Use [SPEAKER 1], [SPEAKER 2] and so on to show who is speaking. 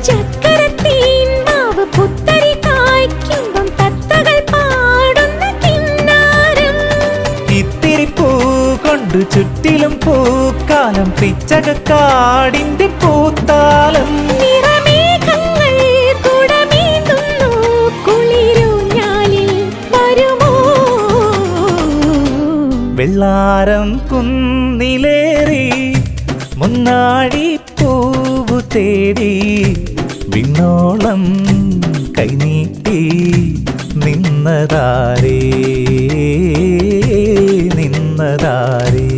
[SPEAKER 1] ചക്കരത്തീൻ മാവ് പുത്തരി കായ്ക്കുമ്പം തത്തകൾ പാടുന്ന കിന്നാരം.
[SPEAKER 2] ഇത്തിരി പൂ കൊണ്ട് ചുറ്റിലും പൂക്കാലം പിച്ചകക്കാടിന്റെ പൂത്താലം.
[SPEAKER 1] നിറമേഘങ്ങൾ കുടമേന്തുന്നു കുളിരൂഞ്ഞാലിൽ വരുമോ?
[SPEAKER 2] വെള്ളാരം കുന്നിലേറി മുന്നാഴി പൂവു തേടി വിണ്ണോളം കൈനീട്ടി നിന്നതാരേ നിന്നതാരേ.